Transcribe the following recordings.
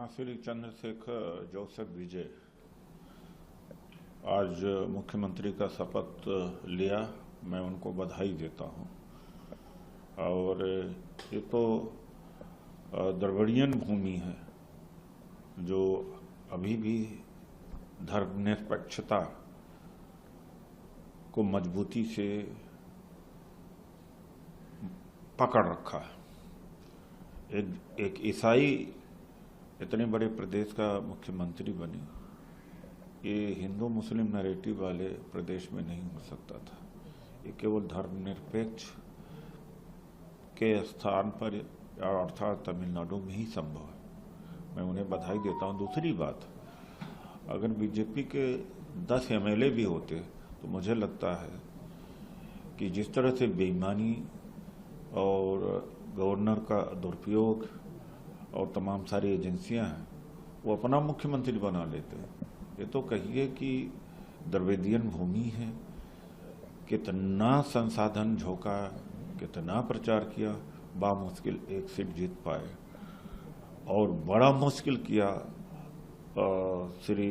Shri Chandrashekhar Joseph विजय आज मुख्यमंत्री का शपथ लिया। मैं उनको बधाई देता हूं। और ये तो द्रविड़ियन भूमि है जो अभी भी धर्मनिरपेक्षता को मजबूती से पकड़ रखा है। एक ईसाई इतने बड़े प्रदेश का मुख्यमंत्री बने, ये हिंदू मुस्लिम नैरेटिव वाले प्रदेश में नहीं हो सकता था। ये केवल धर्मनिरपेक्ष के स्थान पर अर्थात तमिलनाडु में ही संभव है। मैं उन्हें बधाई देता हूं। दूसरी बात, अगर बीजेपी के 10 एमएलए भी होते तो मुझे लगता है कि जिस तरह से बेईमानी और गवर्नर का दुरुपयोग और तमाम सारी एजेंसियां हैं, वो अपना मुख्यमंत्री बना लेते हैं। ये तो कहिए कि द्रविड़ियन भूमि है। कितना संसाधन झोंका, कितना प्रचार किया, बामुश्किल एक सीट जीत पाए। और बड़ा मुश्किल किया श्री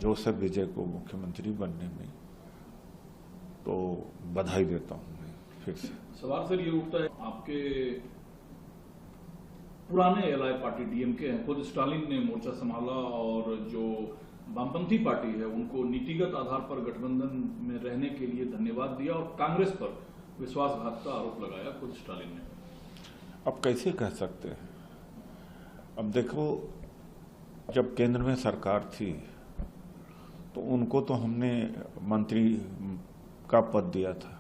जोसेफ विजय को मुख्यमंत्री बनने में। तो बधाई देता हूं मैं फिर से। सवाल सर ये उठता है, आपके पुराने एलआई पार्टी डीएमके हैं, खुद स्टालिन ने मोर्चा संभाला और जो वामपंथी पार्टी है उनको नीतिगत आधार पर गठबंधन में रहने के लिए धन्यवाद दिया और कांग्रेस पर विश्वासघात का आरोप लगाया खुद स्टालिन ने। अब कैसे कह सकते हैं? अब देखो, जब केंद्र में सरकार थी तो उनको तो हमने मंत्री का पद दिया था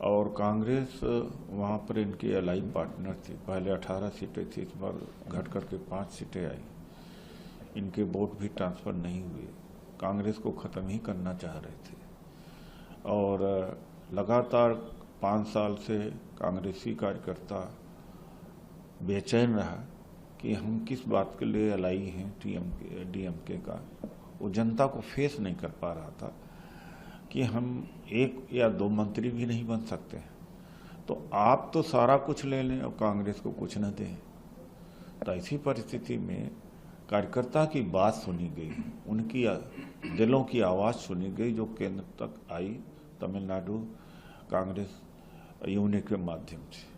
और कांग्रेस वहां पर इनकी एलआई पार्टनर थी। पहले 18 सीटें थी, इस बार घट करके 5 सीटें आई। इनके वोट भी ट्रांसफर नहीं हुए। कांग्रेस को खत्म ही करना चाह रहे थे और लगातार 5 साल से कांग्रेसी कार्यकर्ता बेचैन रहा कि हम किस बात के लिए एलआई हैं डीएमके का। वो जनता को फेस नहीं कर पा रहा था कि हम 1 या 2 मंत्री भी नहीं बन सकते। तो आप तो सारा कुछ ले लें और कांग्रेस को कुछ न दें। तो ऐसी परिस्थिति में कार्यकर्ता की बात सुनी गई, उनकी दिलों की आवाज सुनी गई, जो केंद्र तक आई तमिलनाडु कांग्रेस यूनिट के माध्यम से।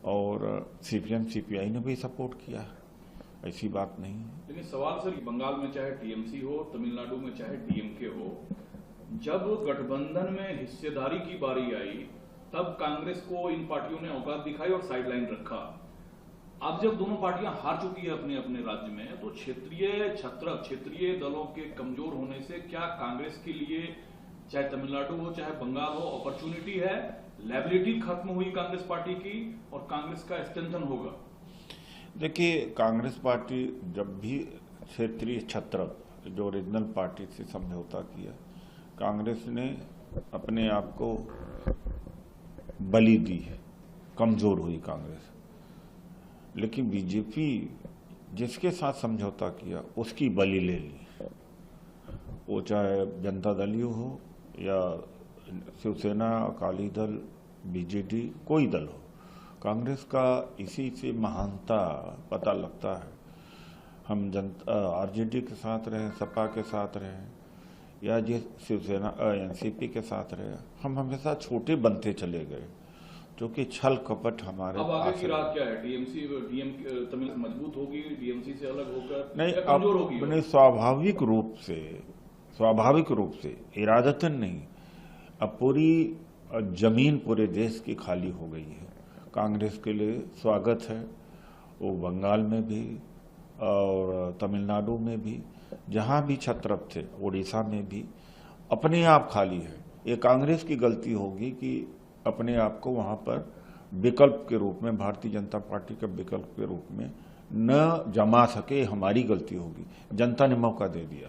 और सीपीएम सीपीआई ने भी सपोर्ट किया, ऐसी बात नहीं है। लेकिन सवाल सर, बंगाल में चाहे टीएमसी हो, तमिलनाडु में चाहे डीएमके हो, जब गठबंधन में हिस्सेदारी की बारी आई तब कांग्रेस को इन पार्टियों ने औकात दिखाई और साइडलाइन रखा। अब जब दोनों पार्टियां हार चुकी है अपने अपने राज्य में, तो क्षेत्रीय दलों के कमजोर होने से क्या कांग्रेस के लिए, चाहे तमिलनाडु हो चाहे बंगाल हो, अपॉर्चुनिटी है, लायबिलिटी खत्म हुई कांग्रेस पार्टी की और कांग्रेस का स्ट्रेंथन होगा? देखिए, कांग्रेस पार्टी जब भी क्षेत्रीय छत्र जो रीजनल पार्टी से समझौता किया, कांग्रेस ने अपने आप को बलि दी है, कमजोर हुई कांग्रेस। लेकिन बीजेपी जिसके साथ समझौता किया उसकी बलि ले ली। वो चाहे जनता दल हो या शिवसेना, अकाली दल, बीजेडी, कोई दल हो, कांग्रेस का इसी से महानता पता लगता है। हम जनता आरजेडी के साथ रहे, सपा के साथ रहे या जिस शिवसेना एनसीपी के साथ रहे, हम हमेशा छोटे बनते चले गए, जो कि छल कपट हमारे। अब आगे की रात क्या है? डीएमसी तमिल मजबूत होगी, डीएमसी से अलग होकर नहीं, कमजोर होगी? नहीं, स्वाभाविक रूप से इरादतन नहीं। अब पूरी जमीन पूरे देश की खाली हो गई है। कांग्रेस के लिए स्वागत है, वो बंगाल में भी और तमिलनाडु में भी, जहां भी छत्रप थे, उड़ीसा में भी अपने आप खाली है। ये कांग्रेस की गलती होगी कि अपने आप को वहां पर विकल्प के रूप में, भारतीय जनता पार्टी के विकल्प के रूप में न जमा सके। हमारी गलती होगी, जनता ने मौका दे दिया।